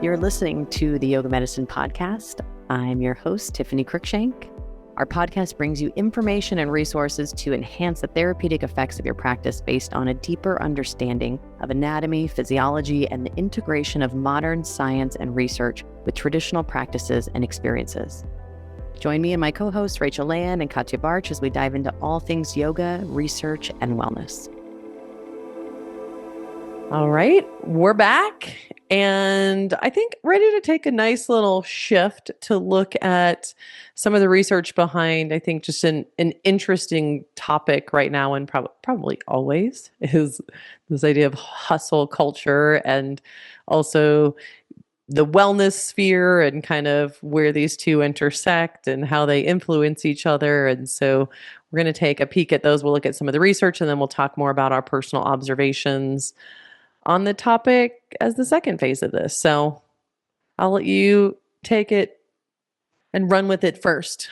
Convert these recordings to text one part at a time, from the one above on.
You're listening to the Yoga Medicine Podcast. I'm your host, Tiffany Cruikshank. Our podcast brings you information and resources to enhance the therapeutic effects of your practice based on a deeper understanding of anatomy, physiology, and the integration of modern science and research with traditional practices and experiences. Join me and my co-hosts, Rachel Land and Katja Barch, as we dive into all things yoga, research, and wellness. All right, we're back, and I think ready to take a nice little shift to look at some of the research behind, I think, just an interesting topic right now, and probably always, is this idea of hustle culture and also the wellness sphere and kind of where these two intersect and how they influence each other. And so we're going to take a peek at those. We'll look at some of the research, and then we'll talk more about our personal observations on the topic as the second phase of this. So I'll let you take it and run with it first.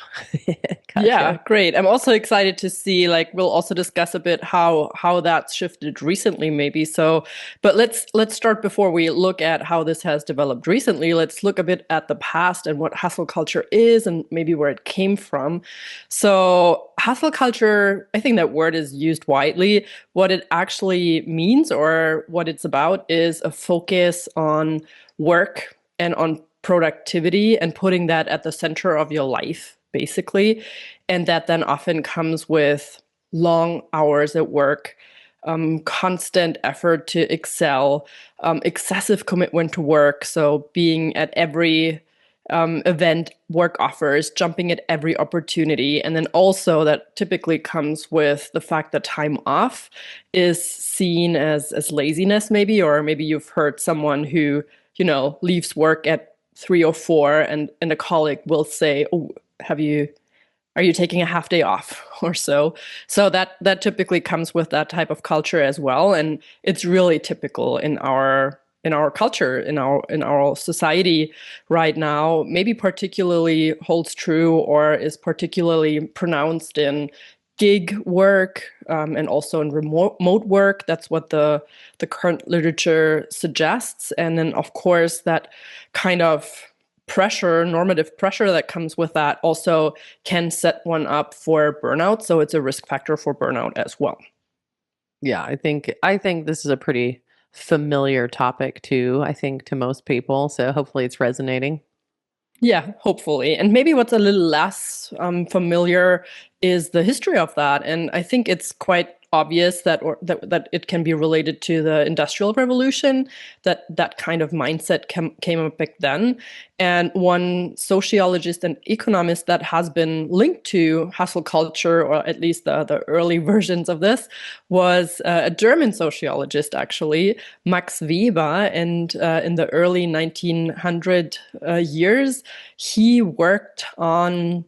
Yeah, great. I'm also excited to see, we'll also discuss a bit how that's shifted recently, maybe. So, but let's start before we look at how this has developed recently. Let's look a bit at the past and what hustle culture is and maybe where it came from. So hustle culture, I think that word is used widely. What it actually means or what it's about is a focus on work and on productivity and putting that at the center of your life, basically. And that then often comes with long hours at work, constant effort to excel, excessive commitment to work. So being at every event work offers, jumping at every opportunity. And then also that typically comes with the fact that time off is seen as laziness, maybe, or maybe you've heard someone who, leaves work at 3 or 4 and a colleague will say, "Oh, are you taking a half day off or so?" So that typically comes with that type of culture as well, and it's really typical in our culture, in our society right now. Maybe particularly holds true or is particularly pronounced in gig work and also in remote work. That's what the current literature suggests. And then, of course, that kind of pressure, normative pressure that comes with that also can set one up for burnout. So it's a risk factor for burnout as well. Yeah, I think this is a pretty familiar topic too, I think, to most people. So hopefully it's resonating. Yeah, hopefully. And maybe what's a little less familiar is the history of that. And I think it's quite obvious that it can be related to the Industrial Revolution, that kind of mindset came up back then. And one sociologist and economist that has been linked to hustle culture, or at least the early versions of this, was a German sociologist, actually, Max Weber. And in the early 1900 years, he worked on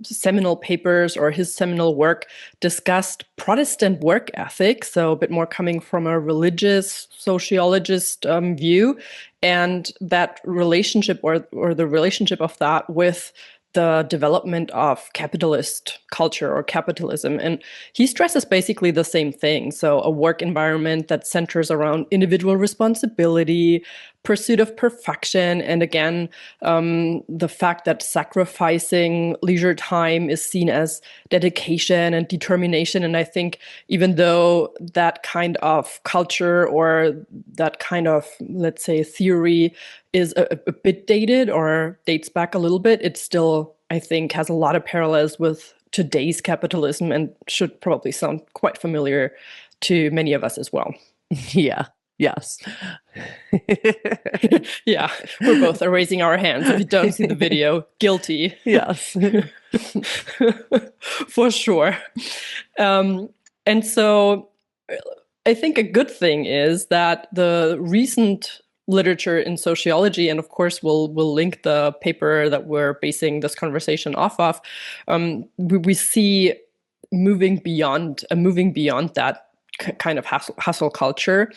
seminal papers, or his seminal work discussed Protestant work ethic, so a bit more coming from a religious sociologist view, and that relationship or the relationship of that with the development of capitalist culture or capitalism. And he stresses basically the same thing. So a work environment that centers around individual responsibility, pursuit of perfection, and again, the fact that sacrificing leisure time is seen as dedication and determination. And I think even though that kind of culture or that kind of, let's say, theory is a bit dated or dates back a little bit, it still, I think, has a lot of parallels with today's capitalism and should probably sound quite familiar to many of us as well. Yeah. Yes. Yeah, we're both raising our hands. If you don't see the video, guilty. Yes. For sure. And so I think a good thing is that the recent literature in sociology, and of course we'll link the paper that we're basing this conversation off of, we see moving beyond that kind of hustle culture.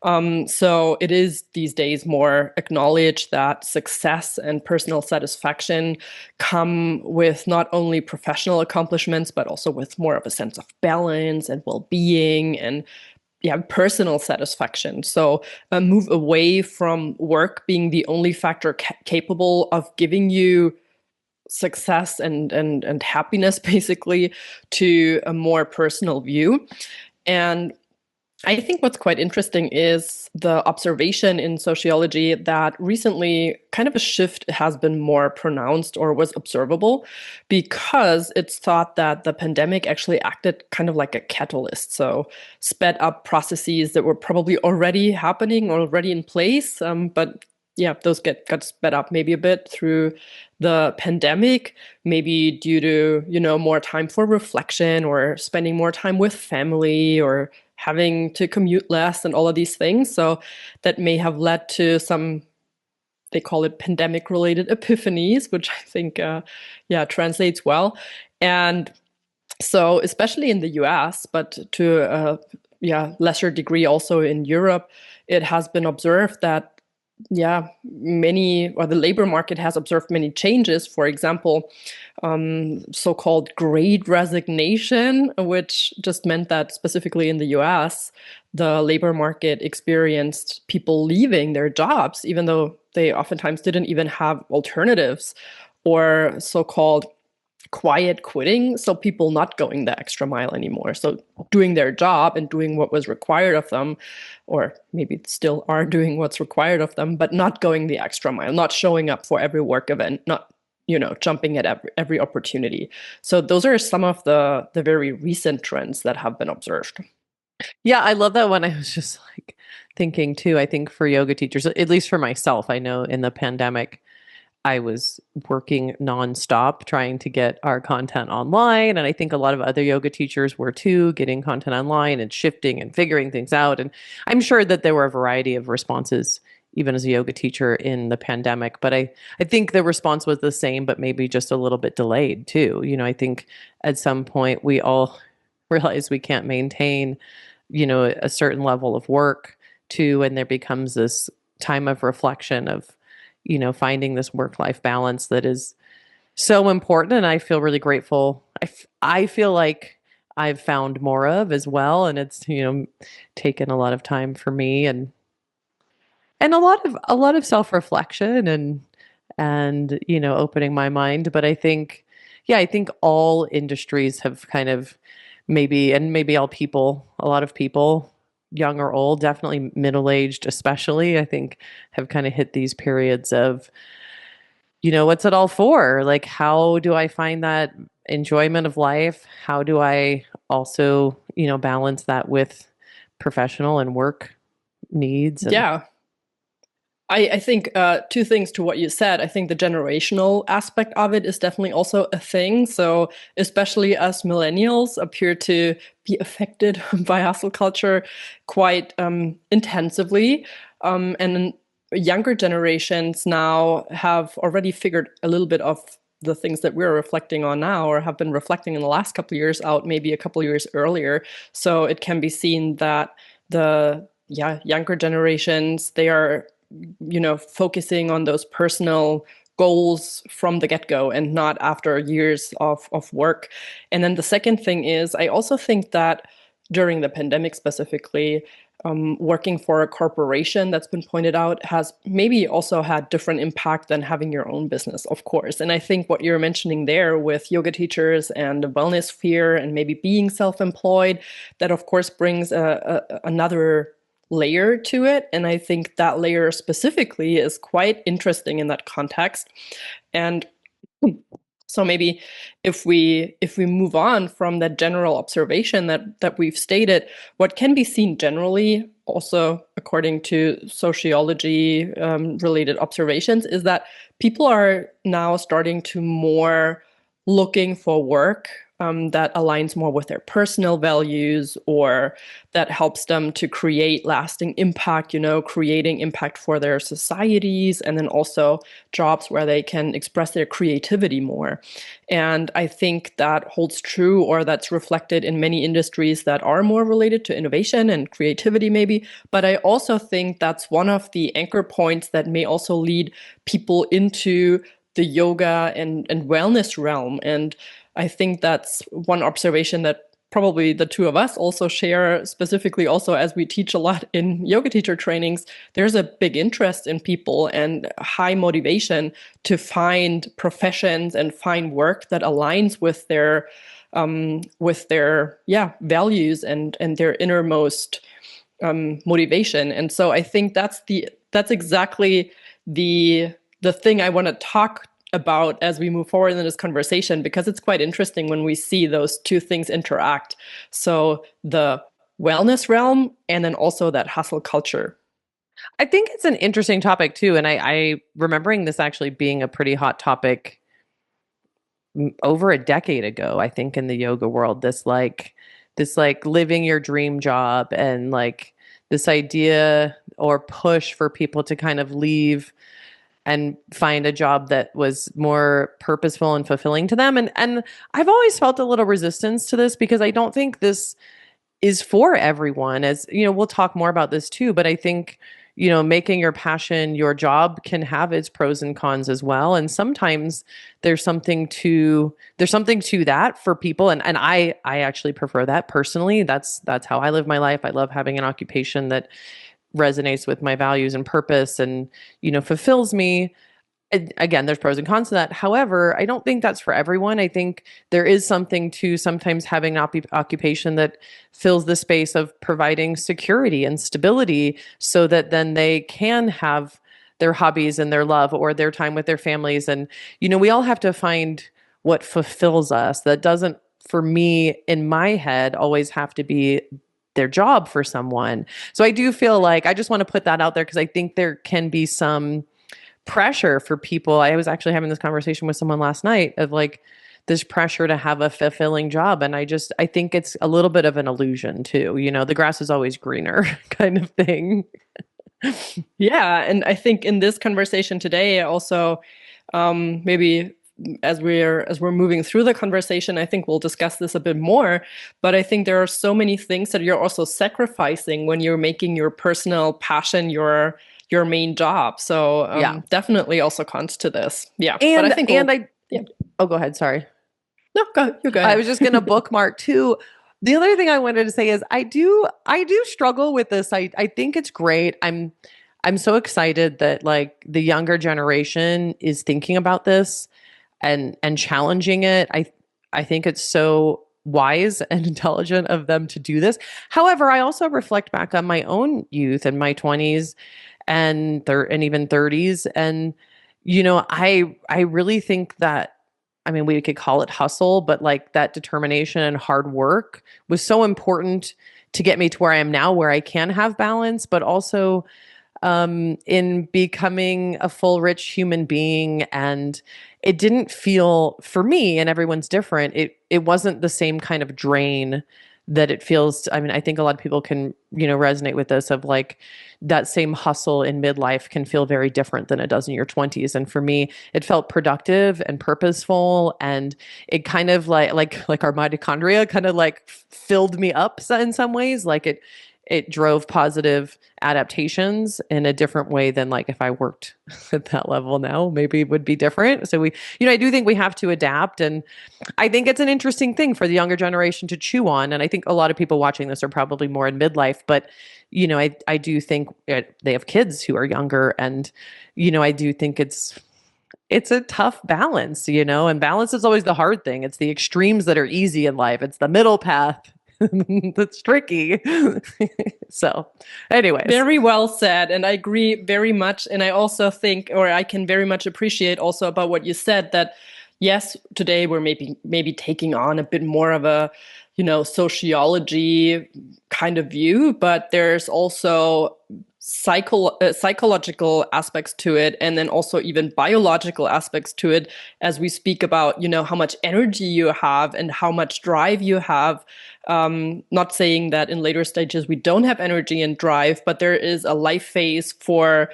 So it is these days more acknowledged that success and personal satisfaction come with not only professional accomplishments, but also with more of a sense of balance and well-being and personal satisfaction. So move away from work being the only factor capable of giving you success and happiness, basically, to a more personal view. And I think what's quite interesting is the observation in sociology that recently kind of a shift has been more pronounced or was observable, because it's thought that the pandemic actually acted kind of like a catalyst. So sped up processes that were probably already happening, already in place, but yeah, those got sped up maybe a bit through the pandemic, maybe due to, more time for reflection or spending more time with family or having to commute less and all of these things. So that may have led to some, they call it pandemic related epiphanies, which I think, translates well. And so especially in the US, but to a lesser degree also in Europe, it has been observed that the labor market has observed many changes. For example, so-called great resignation, which just meant that specifically in the US, the labor market experienced people leaving their jobs, even though they oftentimes didn't even have alternatives, or so-called quiet quitting, so people not going the extra mile anymore. So doing their job and doing what was required of them, or maybe still are doing what's required of them, but not going the extra mile, not showing up for every work event, not jumping at every opportunity. So those are some of the very recent trends that have been observed. Yeah, I love that one. I was just like thinking too, I think for yoga teachers, at least for myself, I know in the pandemic, I was working nonstop trying to get our content online. And I think a lot of other yoga teachers were too, getting content online and shifting and figuring things out. And I'm sure that there were a variety of responses, even as a yoga teacher in the pandemic. But I think the response was the same, but maybe just a little bit delayed too. I think at some point we all realize we can't maintain, a certain level of work too. And there becomes this time of reflection of, finding this work-life balance that is so important. And I feel really grateful. I feel like I've found more of as well. And it's, taken a lot of time for me and a lot of self-reflection and, opening my mind. But I think all industries have kind of maybe all people, a lot of people, young or old, definitely middle-aged especially, I think have kind of hit these periods of, what's it all for? Like, how do I find that enjoyment of life? How do I also, balance that with professional and work needs? Yeah. I think two things to what you said. I think the generational aspect of it is definitely also a thing. So especially us millennials appear to be affected by hustle culture quite intensively. And younger generations now have already figured a little bit of the things that we're reflecting on now, or have been reflecting in the last couple of years out, maybe a couple of years earlier. So it can be seen that the younger generations, they are focusing on those personal goals from the get-go and not after years of work. And then the second thing is, I also think that during the pandemic specifically, working for a corporation, that's been pointed out, has maybe also had different impact than having your own business, of course. And I think what you're mentioning there with yoga teachers and the wellness sphere and maybe being self-employed, that of course brings another layer to it. And I think that layer specifically is quite interesting in that context. And so maybe if we move on from that general observation that we've stated, what can be seen generally, also according to sociology related observations, is that people are now starting to more looking for work that aligns more with their personal values, or that helps them to create lasting impact, creating impact for their societies, and then also jobs where they can express their creativity more. And I think that holds true, or that's reflected in many industries that are more related to innovation and creativity maybe. But I also think that's one of the anchor points that may also lead people into the yoga and wellness realm. And I think that's one observation that probably the two of us also share, specifically also as we teach a lot in yoga teacher trainings, there's a big interest in people and high motivation to find professions and find work that aligns with their values and their innermost motivation. And so I think that's exactly the thing I want to talk about as we move forward in this conversation, because it's quite interesting when we see those two things interact. So the wellness realm and then also that hustle culture. I think it's an interesting topic too. And I remembering this actually being a pretty hot topic over a decade ago, I think, in the yoga world, this living your dream job, and like this idea or push for people to kind of leave and find a job that was more purposeful and fulfilling to them. And I've always felt a little resistance to this, because I don't think this is for everyone. As you know, we'll talk more about this too, but I think, you know, making your passion your job can have its pros and cons as well. And sometimes there's something to that for people. And I actually prefer that personally. That's how I live my life. I love having an occupation that resonates with my values and purpose and, you know, fulfills me. Again, there's pros and cons to that. However, I don't think that's for everyone. I think there is something to sometimes having an occupation that fills the space of providing security and stability, so that then they can have their hobbies and their love or their time with their families. And, you know, we all have to find what fulfills us. That doesn't, for me, in my head, always have to be their job for someone. So I do feel like I just want to put that out there, because I think there can be some pressure for people. I was actually having this conversation with someone last night of like this pressure to have a fulfilling job. And I think it's a little bit of an illusion too. You know, the grass is always greener kind of thing. Yeah. And I think in this conversation today, also, maybe as we're moving through the conversation, I think we'll discuss this a bit more. But I think there are so many things that you're also sacrificing when you're making your personal passion your main job. So definitely also cons to this. Yeah. And but I think oh, go ahead. Sorry. No, you go ahead. I was just going to bookmark too. The other thing I wanted to say is I do struggle with this. I think it's great. I'm so excited that like the younger generation is thinking about this and challenging it. I think it's so wise and intelligent of them to do this. However, I also reflect back on my own youth and my 20s and even 30s. And, you know, I really think that, I mean, we could call it hustle, but like that determination and hard work was so important to get me to where I am now, where I can have balance, but also in becoming a full, rich human being. And it didn't feel, for me, and everyone's different, it wasn't the same kind of drain that it feels. I mean, I think a lot of people can, you know, resonate with this, of like that same hustle in midlife can feel very different than it does in your 20s. And for me, it felt productive and purposeful, and it kind of like our mitochondria kind of like filled me up in some ways. Like it drove positive adaptations in a different way than like if I worked at that level now, maybe it would be different. So I do think we have to adapt. And I think it's an interesting thing for the younger generation to chew on. And I think a lot of people watching this are probably more in midlife, but you know, I do think they have kids who are younger, and, you know, I do think it's a tough balance, you know, and balance is always the hard thing. It's the extremes that are easy in life. It's the middle path that's tricky. So anyways. Very well said. And I agree very much. And I also think, or I can very much appreciate also about what you said, that yes, today we're maybe taking on a bit more of a, you know, sociology kind of view, but there's also psychological aspects to it, and then also even biological aspects to it, as we speak about, you know, how much energy you have and how much drive you have. Not saying that in later stages we don't have energy and drive, but there is a life phase for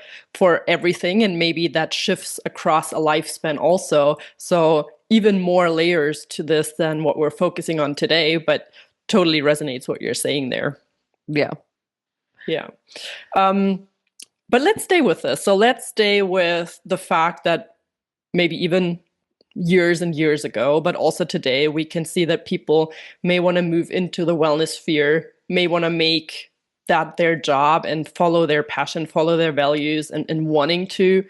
everything, and maybe that shifts across a lifespan also. So even more layers to this than what we're focusing on today, but totally resonates what you're saying there. Yeah. Yeah. But let's stay with this. So let's stay with the fact that maybe even years and years ago, but also today, we can see that people may want to move into the wellness sphere, may want to make that their job and follow their passion, follow their values, and wanting to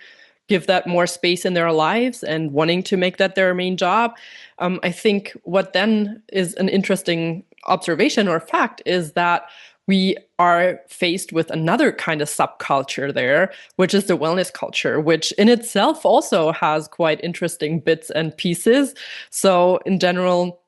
give that more space in their lives and wanting to make that their main job. I think what then is an interesting observation or fact is that we are faced with another kind of subculture there, which is the wellness culture, which in itself also has quite interesting bits and pieces. So in general,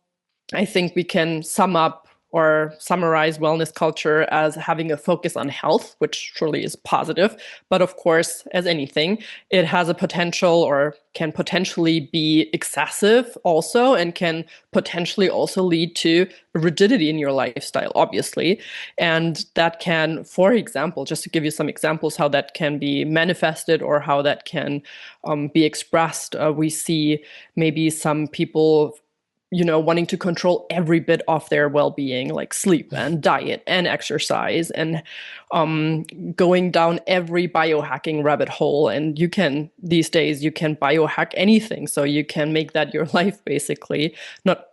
I think we can sum up or summarize wellness culture as having a focus on health, which surely is positive. But of course, as anything, it has a potential or can potentially be excessive also, and can potentially also lead to rigidity in your lifestyle, obviously. And that can, for example, just to give you some examples how that can be manifested or how that can be expressed, we see maybe some people wanting to control every bit of their well-being, like sleep and diet and exercise, and going down every biohacking rabbit hole. And these days, you can biohack anything. So you can make that your life, basically. Not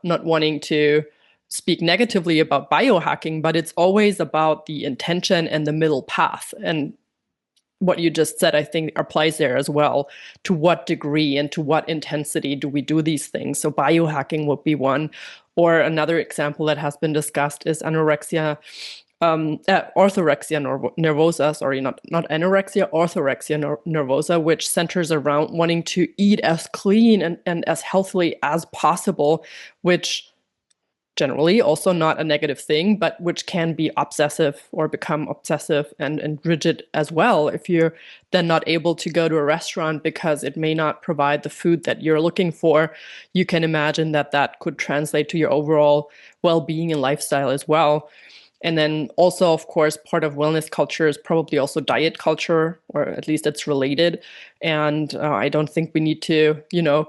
wanting to speak negatively about biohacking, but it's always about the intention and the middle path. And what you just said, I think, applies there as well. To what degree and to what intensity do we do these things? So biohacking would be one. Or another example that has been discussed is orthorexia nervosa, not anorexia, orthorexia nervosa, which centers around wanting to eat as clean and as healthily as possible, which generally also not a negative thing, but which can be obsessive or become obsessive and rigid as well if you're then not able to go to a restaurant because it may not provide the food that you're looking for. You can imagine that that could translate to your overall well-being and lifestyle as well. And then also, of course, part of wellness culture is probably also diet culture, or at least it's related. And I don't think we need to,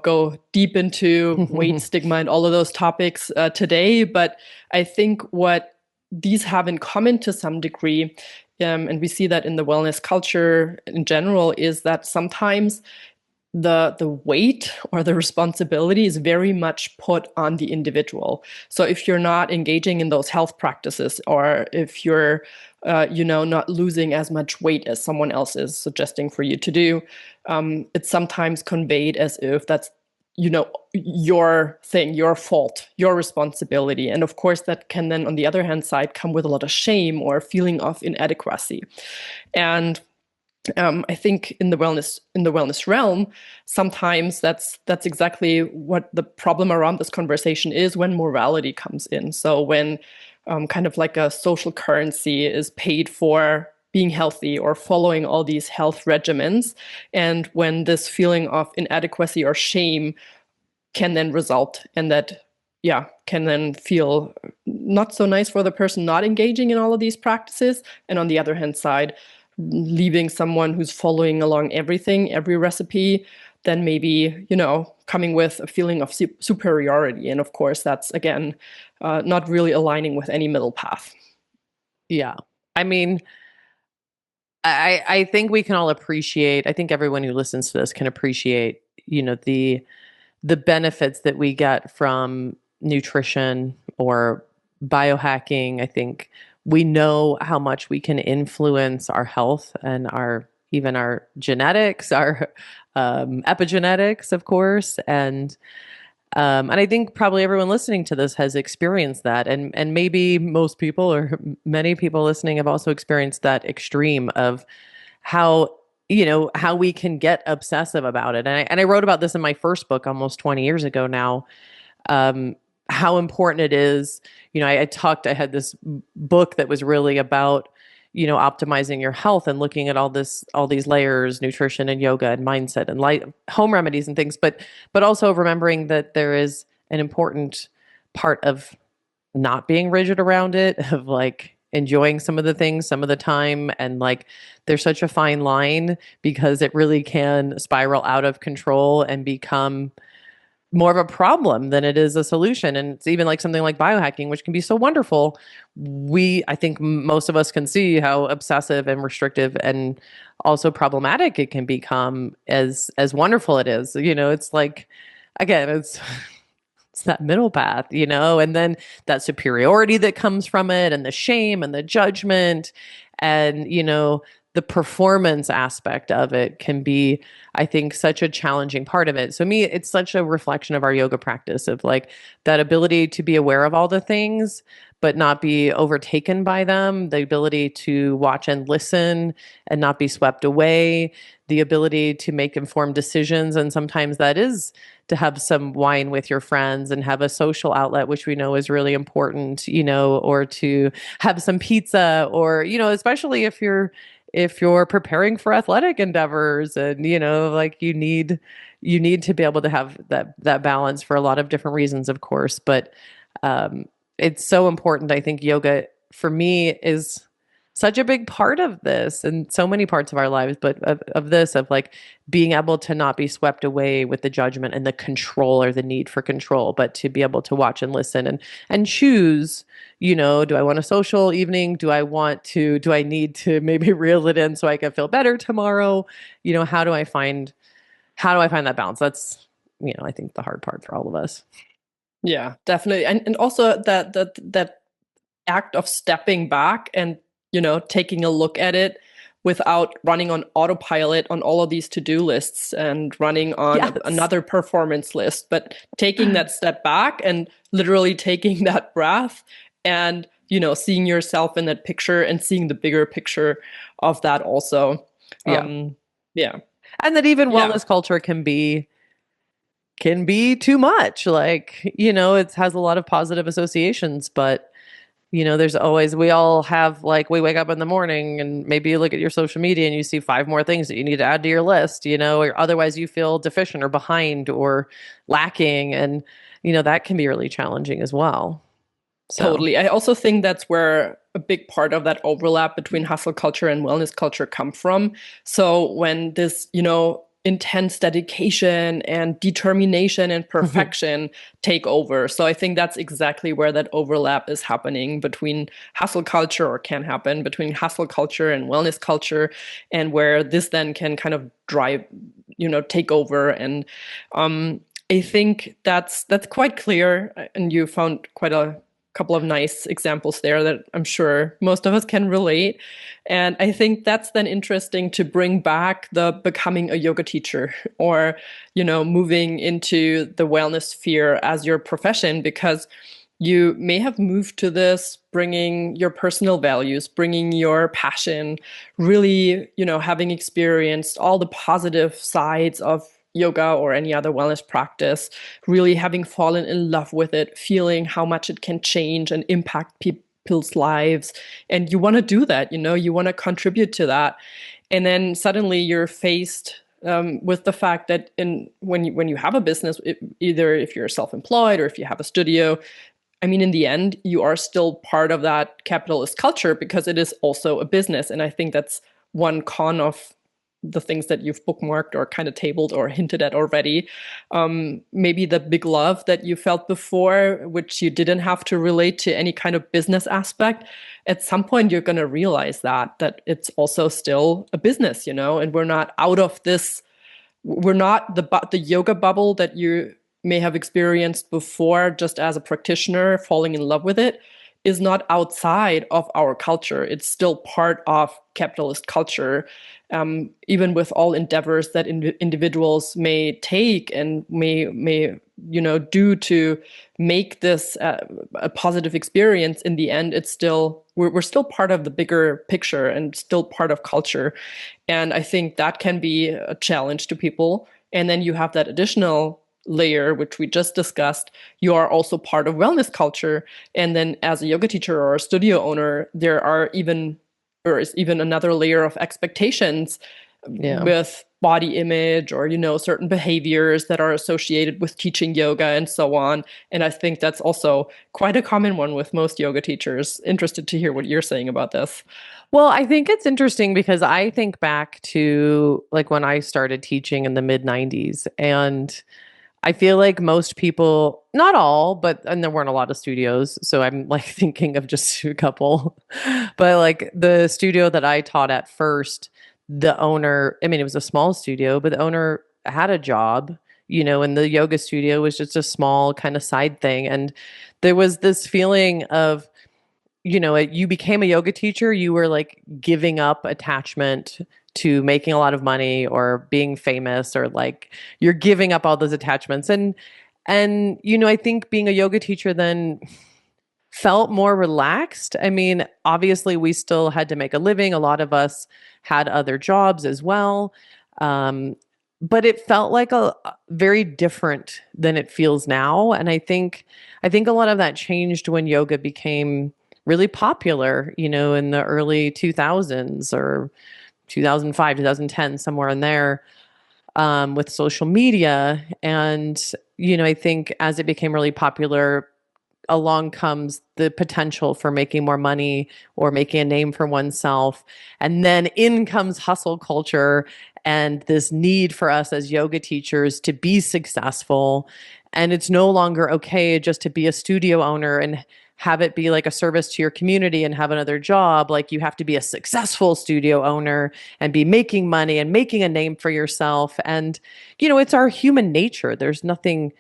go deep into weight stigma and all of those topics today. But I think what these have in common to some degree, and we see that in the wellness culture in general, is that sometimes the weight or the responsibility is very much put on the individual. So if you're not engaging in those health practices, or if you're not losing as much weight as someone else is suggesting for you to do, it's sometimes conveyed as if that's your thing, your fault, your responsibility. And of course, that can then, on the other hand side, come with a lot of shame or feeling of inadequacy. And I think in the wellness realm, sometimes that's exactly what the problem around this conversation is, when morality comes in. So when kind of like a social currency is paid for being healthy or following all these health regimens, and when this feeling of inadequacy or shame can then result, and that can then feel not so nice for the person not engaging in all of these practices, and on the other hand side, leaving someone who's following along every recipe, then maybe, coming with a feeling of superiority. And of course, that's, again, not really aligning with any middle path. Yeah. I mean, I think we can all appreciate, I think everyone who listens to this can appreciate, the benefits that we get from nutrition or biohacking. I think we know how much we can influence our health and even our genetics, our epigenetics, of course. And I think probably everyone listening to this has experienced that. And maybe most people or many people listening have also experienced that extreme of how we can get obsessive about it. And I wrote about this in my first book almost 20 years ago now. How important it is. I had this book that was really about, optimizing your health and looking at all these layers, nutrition and yoga and mindset and home remedies and things, but also remembering that there is an important part of not being rigid around it, of like enjoying some of the things, some of the time. And like, there's such a fine line, because it really can spiral out of control and become more of a problem than it is a solution. And it's even like something like biohacking, which can be so wonderful. I think most of us can see how obsessive and restrictive and also problematic it can become as wonderful it is. It's like, again, it's that middle path, and then that superiority that comes from it, and the shame and the judgment, and the performance aspect of it can be, I think, such a challenging part of it. So me, it's such a reflection of our yoga practice of like that ability to be aware of all the things, but not be overtaken by them, the ability to watch and listen and not be swept away, the ability to make informed decisions. And sometimes that is to have some wine with your friends and have a social outlet, which we know is really important, or to have some pizza, or, especially if you're preparing for athletic endeavors, and like you need to be able to have that balance for a lot of different reasons, of course. But it's so important. I think yoga for me is such a big part of this, and so many parts of our lives, but of this, of like being able to not be swept away with the judgment and the control or the need for control, but to be able to watch and listen and choose, do I want a social evening? Do I need to maybe reel it in so I can feel better tomorrow? How do I find that balance? That's, I think the hard part for all of us. Yeah, definitely. And also that act of stepping back and taking a look at it without running on autopilot on all of these to-do lists and running on Yes. another performance list, but taking that step back and literally taking that breath and, seeing yourself in that picture and seeing the bigger picture of that also. Yeah. And that even wellness culture can be too much. Like, it has a lot of positive associations, but there's always, we all have, like, we wake up in the morning and maybe you look at your social media and you see 5 more things that you need to add to your list, or otherwise you feel deficient or behind or lacking. And, that can be really challenging as well. So. Totally. I also think that's where a big part of that overlap between hustle culture and wellness culture come from. So when this, intense dedication and determination and perfection take over. So I think that's exactly where that overlap is happening between hustle culture, or can happen between hustle culture and wellness culture, and where this then can kind of drive, take over. And I think that's quite clear. And you found quite a couple of nice examples there that I'm sure most of us can relate. And I think that's then interesting to bring back the becoming a yoga teacher, or, moving into the wellness sphere as your profession, because you may have moved to this bringing your personal values, bringing your passion, really, having experienced all the positive sides of yoga or any other wellness practice, really having fallen in love with it, feeling how much it can change and impact people's lives. And you want to do that, you want to contribute to that. And then suddenly you're faced with the fact that when you have a business, either if you're self-employed or if you have a studio, I mean, in the end, you are still part of that capitalist culture because it is also a business. And I think that's one con of the things that you've bookmarked or kind of tabled or hinted at already. Maybe the big love that you felt before, which you didn't have to relate to any kind of business aspect. At some point, you're going to realize that it's also still a business, and we're not out of this. We're not the yoga bubble that you may have experienced before just as a practitioner, falling in love with it, is not outside of our culture. It's still part of capitalist culture, even with all endeavors that individuals may take and may do to make this a positive experience. In the end, it's still we're still part of the bigger picture and still part of culture. And I think that can be a challenge to people. And then you have that additional layer, which we just discussed. You are also part of wellness culture. And then as a yoga teacher or a studio owner, there is even another layer of expectations with body image or, certain behaviors that are associated with teaching yoga and so on. And I think that's also quite a common one with most yoga teachers. Interested to hear what you're saying about this. Well, I think it's interesting because I think back to like when I started teaching in the mid 90s, and I feel like most people, not all, and there weren't a lot of studios. So I'm like thinking of just a couple, but like the studio that I taught at first, the owner, I mean, it was a small studio, but the owner had a job, and the yoga studio was just a small kind of side thing. And there was this feeling of, you became a yoga teacher, you were like giving up attachment to making a lot of money or being famous, or like you're giving up all those attachments. And I think being a yoga teacher then felt more relaxed. I mean, obviously we still had to make a living. A lot of us had other jobs as well. But it felt like a very different than it feels now. And I think a lot of that changed when yoga became really popular, in the early 2000s or 2005, 2010, somewhere in there, with social media. And, I think as it became really popular, along comes the potential for making more money or making a name for oneself. And then in comes hustle culture and this need for us as yoga teachers to be successful. And it's no longer okay just to be a studio owner and have it be like a service to your community and have another job. Like you have to be a successful studio owner and be making money and making a name for yourself. And, it's our human nature. There's nothing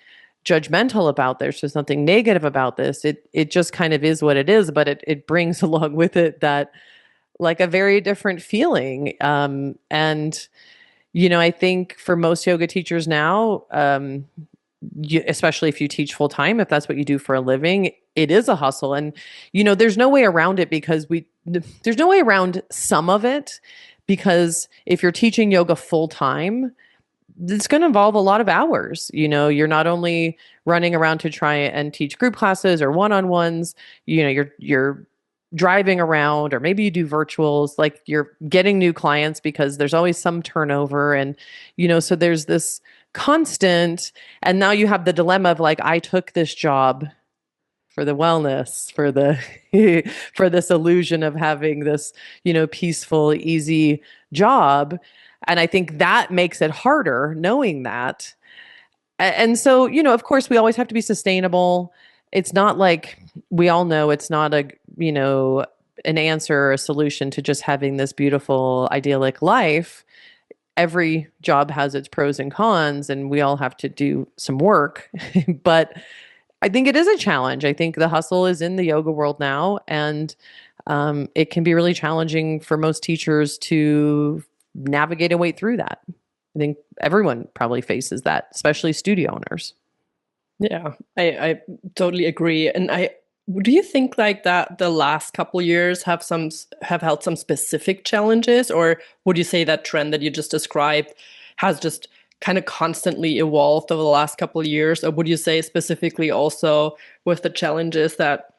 judgmental about this. There's nothing negative about this. It just kind of is what it is, but it brings along with it that like a very different feeling. And, I think for most yoga teachers now, especially if you teach full time, if that's what you do for a living, it is a hustle. And, there's no way around it because there's no way around some of it, because if you're teaching yoga full time, it's going to involve a lot of hours. You're not only running around to try and teach group classes or one-on-ones, you're driving around, or maybe you do virtuals, like you're getting new clients because there's always some turnover. And, so there's this constant, and now you have the dilemma of like, I took this job for the wellness, for the, for this illusion of having this, peaceful, easy job. And I think that makes it harder knowing that. And so, of course, we always have to be sustainable. It's not like, we all know it's not an answer or a solution to just having this beautiful, idyllic life. Every job has its pros and cons, and we all have to do some work. But I think it is a challenge. I think the hustle is in the yoga world now, and it can be really challenging for most teachers to navigate a way through that. I think everyone probably faces that, especially studio owners. Yeah, I totally agree. And do you think like that the last couple years have held some specific challenges, or would you say that trend that you just described has just kind of constantly evolved over the last couple of years? Or would you say specifically also with the challenges that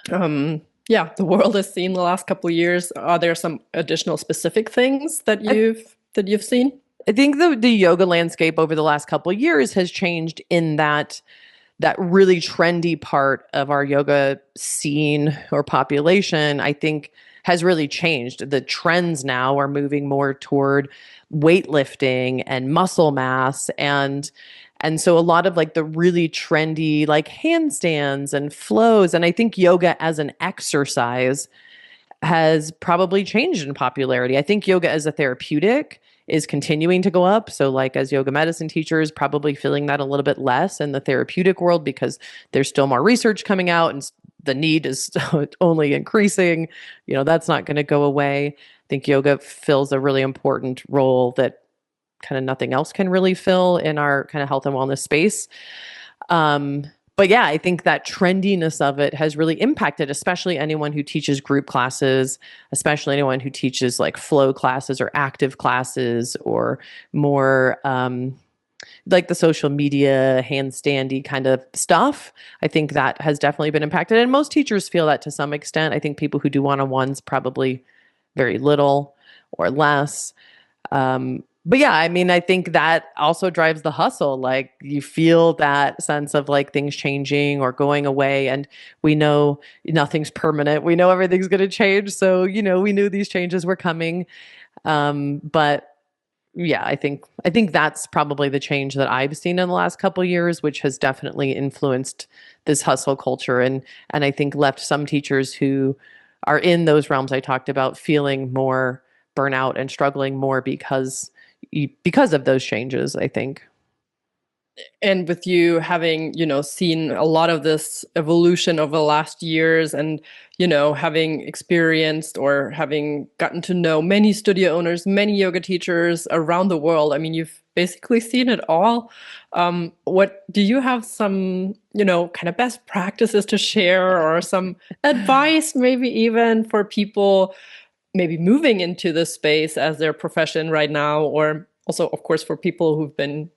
the world has seen the last couple of years, are there some additional specific things that you've seen? I think the yoga landscape over the last couple of years has changed in that really trendy part of our yoga scene or population, I think, has really changed. The trends now are moving more toward weightlifting and muscle mass, and so a lot of like the really trendy like handstands and flows. And I think yoga as an exercise has probably changed in popularity. I think yoga as a therapeutic is continuing to go up. So like as yoga medicine teachers, probably feeling that a little bit less in the therapeutic world because there's still more research coming out and the need is only increasing. That's not going to go away. I think yoga fills a really important role that kind of nothing else can really fill in our kind of health and wellness space. But yeah, I think that trendiness of it has really impacted, especially anyone who teaches group classes, especially anyone who teaches like flow classes or active classes or more like the social media handstandy kind of stuff. I think that has definitely been impacted. And most teachers feel that to some extent. I think people who do one-on-ones probably very little or less. But yeah, I mean, I think that also drives the hustle. Like you feel that sense of like things changing or going away. And we know nothing's permanent. We know everything's going to change. So, we knew these changes were coming. But Yeah, I think that's probably the change that I've seen in the last couple of years, which has definitely influenced this hustle culture, and I think left some teachers who are in those realms I talked about feeling more burnout and struggling more because of those changes, I think. And with you having, seen a lot of this evolution over the last years and, having experienced or having gotten to know many studio owners, many yoga teachers around the world, I mean, you've basically seen it all. What do you have some, kind of best practices to share or some advice maybe even for people maybe moving into this space as their profession right now, or also, of course, for people who've been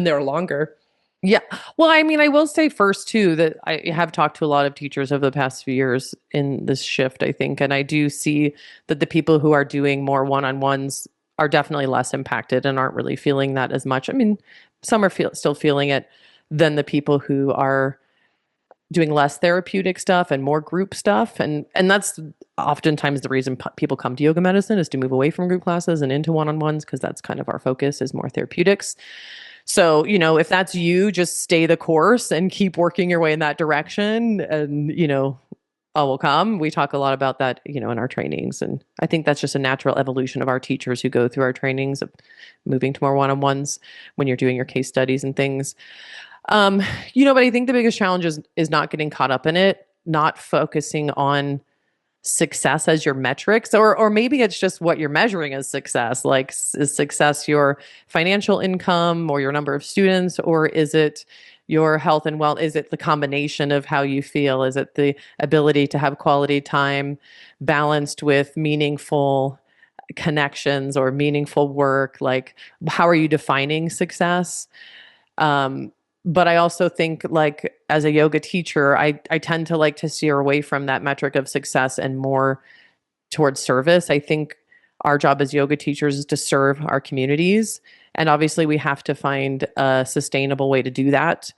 there longer? Yeah. Well, I mean, I will say first too that I have talked to a lot of teachers over the past few years in this shift, I think, and I do see that the people who are doing more one-on-ones are definitely less impacted and aren't really feeling that as much. I mean, some are still feeling it than the people who are doing less therapeutic stuff and more group stuff, and that's oftentimes the reason people come to yoga medicine is to move away from group classes and into one-on-ones because that's kind of our focus is more therapeutics. So, if that's you, just stay the course and keep working your way in that direction. And, all will come. We talk a lot about that, in our trainings. And I think that's just a natural evolution of our teachers who go through our trainings of moving to more one-on-ones when you're doing your case studies and things. But I think the biggest challenge is not getting caught up in it, not focusing on success as your metrics, or maybe it's just what you're measuring as success. Like, is success your financial income or your number of students, or is it your health and wealth? Is it the combination of how you feel? Is it the ability to have quality time balanced with meaningful connections or meaningful work? Like, how are you defining success? But I also think, like, as a yoga teacher, I tend to like to steer away from that metric of success and more towards service. I think our job as yoga teachers is to serve our communities. And obviously we have to find a sustainable way to do that.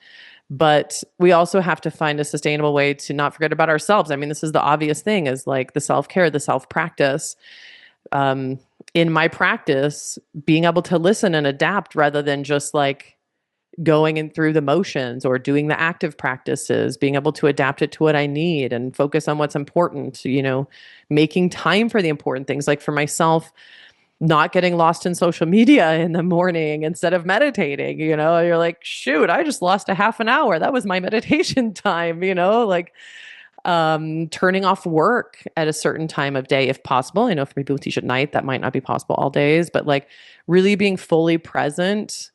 But we also have to find a sustainable way to not forget about ourselves. I mean, this is the obvious thing, is like the self-care, the self-practice. In my practice, being able to listen and adapt rather than just like going in through the motions or doing the active practices, being able to adapt it to what I need and focus on what's important, making time for the important things. Like for myself, not getting lost in social media in the morning instead of meditating, you're like, shoot, I just lost a half an hour. That was my meditation time, like turning off work at a certain time of day, if possible. I know for people who teach at night, that might not be possible all days, but like really being fully present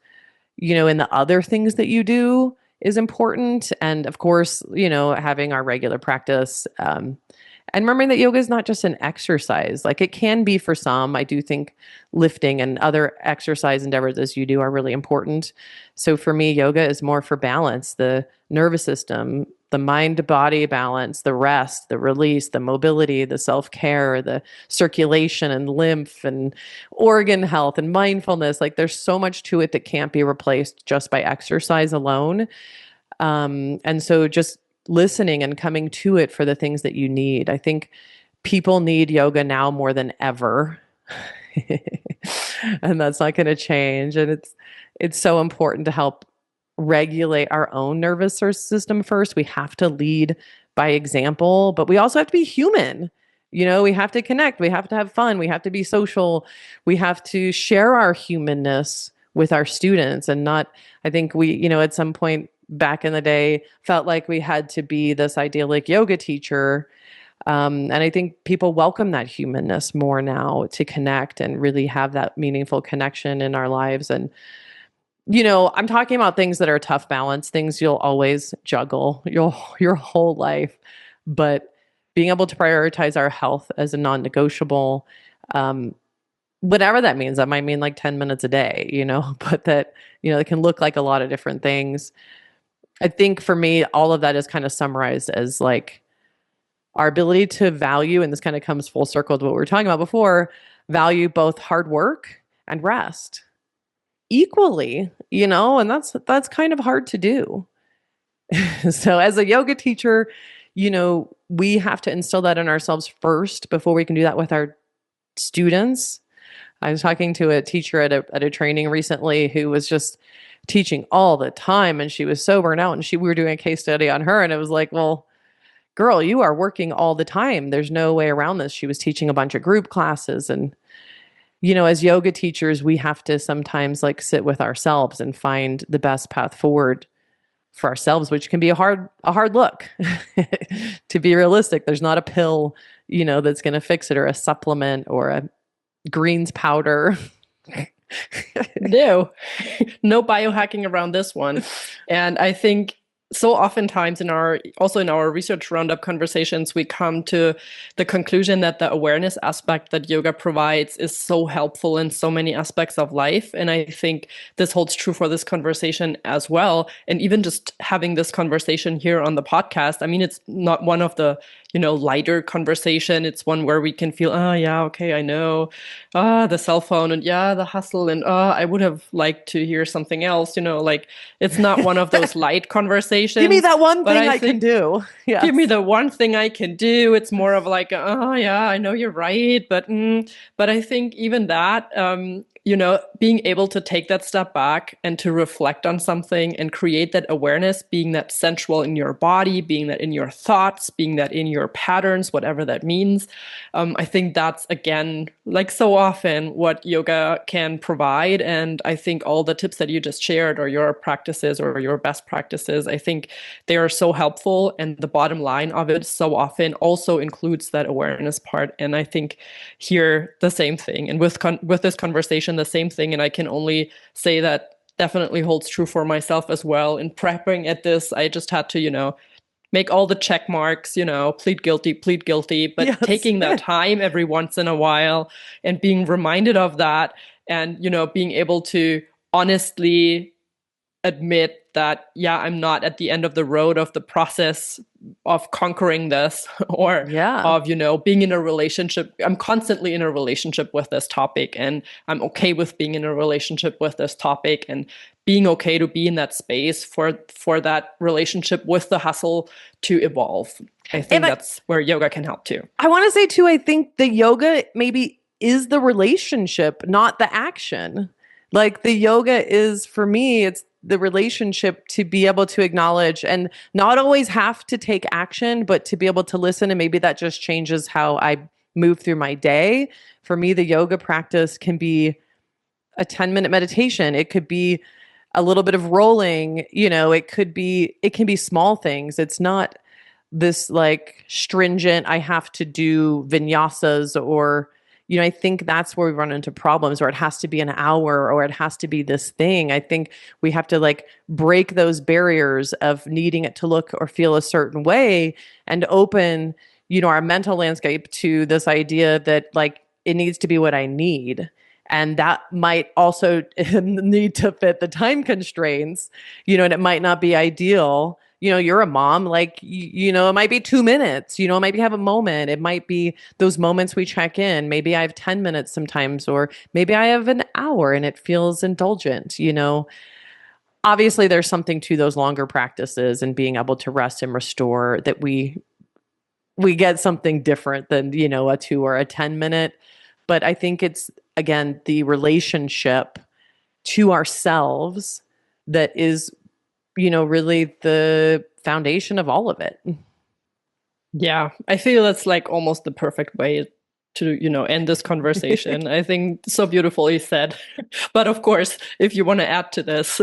in the other things that you do is important. And of course, having our regular practice, and remembering that yoga is not just an exercise. Like it can be for some. I do think lifting and other exercise endeavors as you do are really important. So for me, yoga is more for balance, the nervous system, the mind-body balance, the rest, the release, the mobility, the self-care, the circulation and lymph and organ health and mindfulness. Like there's so much to it that can't be replaced just by exercise alone. And so just listening and coming to it for the things that you need. I think people need yoga now more than ever. And that's not going to change. And it's so important to help regulate our own nervous system first. We have to lead by example, but we also have to be human. We have to connect. We have to have fun. We have to be social. We have to share our humanness with our students and not, I think we, at some point back in the day felt like we had to be this idyllic yoga teacher. And I think people welcome that humanness more now to connect and really have that meaningful connection in our lives. And I'm talking about things that are a tough balance, things you'll always juggle your whole life, but being able to prioritize our health as a non-negotiable, whatever that means. That might mean like 10 minutes a day, but that, it can look like a lot of different things. I think for me, all of that is kind of summarized as like our ability to value, and this kind of comes full circle to what we were talking about before, value both hard work and rest equally, and that's kind of hard to do. So as a yoga teacher, we have to instill that in ourselves first before we can do that with our students. I was talking to a teacher at a training recently who was just teaching all the time, and she was so burnt out, and we were doing a case study on her, and it was like, well, girl, you are working all the time. There's no way around this. She was teaching a bunch of group classes, and as yoga teachers, we have to sometimes like sit with ourselves and find the best path forward for ourselves, which can be a hard look. To be realistic, there's not a pill, that's going to fix it, or a supplement, or a greens powder. No, no biohacking around this one. And I think so oftentimes in our research roundup conversations, we come to the conclusion that the awareness aspect that yoga provides is so helpful in so many aspects of life. And I think this holds true for this conversation as well. And even just having this conversation here on the podcast, I mean, it's not one of the, lighter conversation. It's one where we can feel, oh yeah, okay, I know, the cell phone, and yeah, the hustle, and I would have liked to hear something else, like it's not one of those light conversations. Give me that one thing I can do. Yes. Give me the one thing I can do. It's more of like, oh yeah, I know you're right, but I think even that, being able to take that step back and to reflect on something and create that awareness, being that sensual in your body, being that in your thoughts, being that in your patterns, whatever that means. I think that's, again, like so often what yoga can provide. And I think all the tips that you just shared, or your practices or your best practices, I think they are so helpful. And the bottom line of it so often also includes that awareness part. And I think here the same thing. And with this conversation, the same thing. And I can only say that definitely holds true for myself as well. In prepping at this, I just had to, make all the check marks, plead guilty, but yes. Taking that time every once in a while and being reminded of that, and, being able to honestly admit that, yeah, I'm not at the end of the road of the process of conquering this, or of, being in a relationship. I'm constantly in a relationship with this topic, and I'm okay with being in a relationship with this topic, and being okay to be in that space for that relationship with the hustle to evolve. I think that's where yoga can help too. I want to say too, I think the yoga maybe is the relationship, not the action. Like the yoga is, for me, it's the relationship, to be able to acknowledge and not always have to take action, but to be able to listen. And maybe that just changes how I move through my day. For me, the yoga practice can be a 10-minute meditation. It could be a little bit of rolling, it can be small things. It's not this like stringent, I have to do vinyasas, or I think that's where we run into problems, or it has to be an hour, or it has to be this thing. I think we have to like break those barriers of needing it to look or feel a certain way, and open, our mental landscape to this idea that like it needs to be what I need. And that might also need to fit the time constraints, and it might not be ideal. You're a mom, like, it might be 2 minutes, it might be have a moment. It might be those moments we check in. Maybe I have 10 minutes sometimes, or maybe I have an hour and it feels indulgent, Obviously there's something to those longer practices and being able to rest and restore, that we get something different than, a 2 or a 10-minute. But I think it's, again, the relationship to ourselves that is, really the foundation of all of it. Yeah, I feel that's like almost the perfect way to, end this conversation. I think so beautifully said. But of course, if you want to add to this,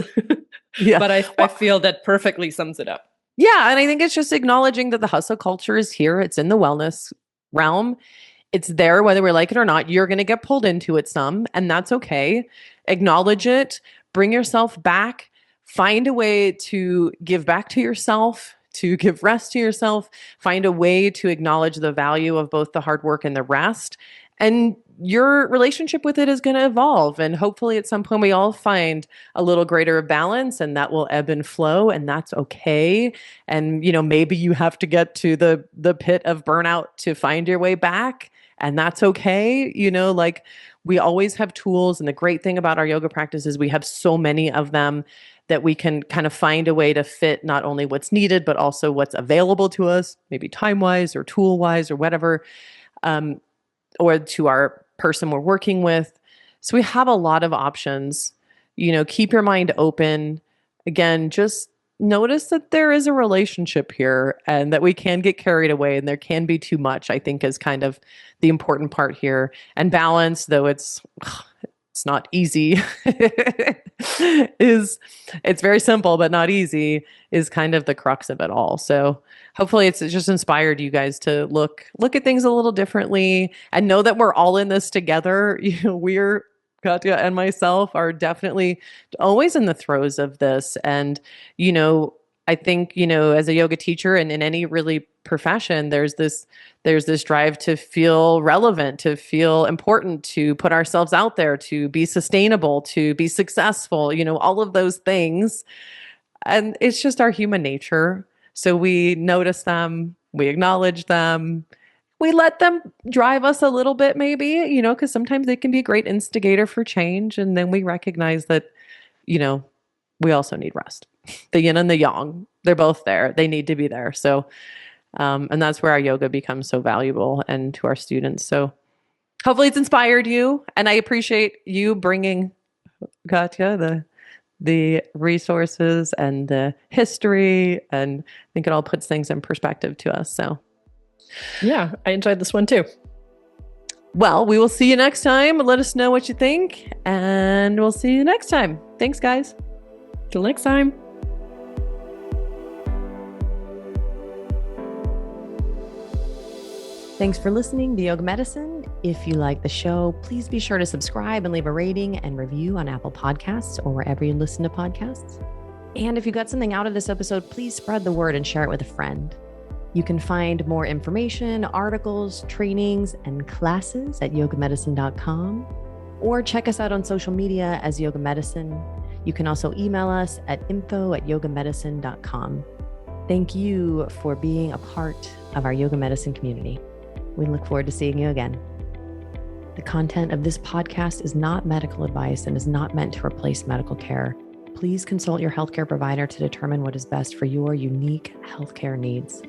yeah. But I feel that perfectly sums it up. Yeah, and I think it's just acknowledging that the hustle culture is here. It's in the wellness realm. It's there, whether we like it or not. You're going to get pulled into it some, and that's okay. Acknowledge it. Bring yourself back. Find a way to give back to yourself, to give rest to yourself. Find a way to acknowledge the value of both the hard work and the rest. And your relationship with it is going to evolve. And hopefully at some point we all find a little greater balance, and that will ebb and flow, and that's okay. And, maybe you have to get to the pit of burnout to find your way back. And that's okay. Like we always have tools. And the great thing about our yoga practice is we have so many of them that we can kind of find a way to fit not only what's needed, but also what's available to us, maybe time-wise or tool-wise or whatever, or to our person we're working with. So we have a lot of options. Keep your mind open. Again, just notice that there is a relationship here and that we can get carried away and there can be too much, I think is kind of the important part here. And balance, though it's not easy, it's very simple, but not easy, is kind of the crux of it all. So hopefully it's just inspired you guys to look at things a little differently and know that we're all in this together. We're Katja and myself are definitely always in the throes of this. And, I think, as a yoga teacher and in any really profession, there's this drive to feel relevant, to feel important, to put ourselves out there, to be sustainable, to be successful, all of those things. And it's just our human nature. So we notice them, we acknowledge them, we let them drive us a little bit, maybe, because sometimes they can be a great instigator for change. And then we recognize that, we also need rest. The yin and the yang, they're both there. They need to be there. So, and that's where our yoga becomes so valuable and to our students. So hopefully it's inspired you. And I appreciate you bringing, Katja, the resources and the history. And I think it all puts things in perspective to us. So yeah, I enjoyed this one too. Well, we will see you next time. Let us know what you think, and we'll see you next time. Thanks, guys. Till next time. Thanks for listening to Yoga Medicine. If you like the show, please be sure to subscribe and leave a rating and review on Apple Podcasts or wherever you listen to podcasts. And if you got something out of this episode, please spread the word and share it with a friend. You can find more information, articles, trainings, and classes at yogamedicine.com, or check us out on social media as Yoga Medicine. You can also email us at info@yogamedicine.com. Thank you for being a part of our Yoga Medicine community. We look forward to seeing you again. The content of this podcast is not medical advice and is not meant to replace medical care. Please consult your healthcare provider to determine what is best for your unique healthcare needs.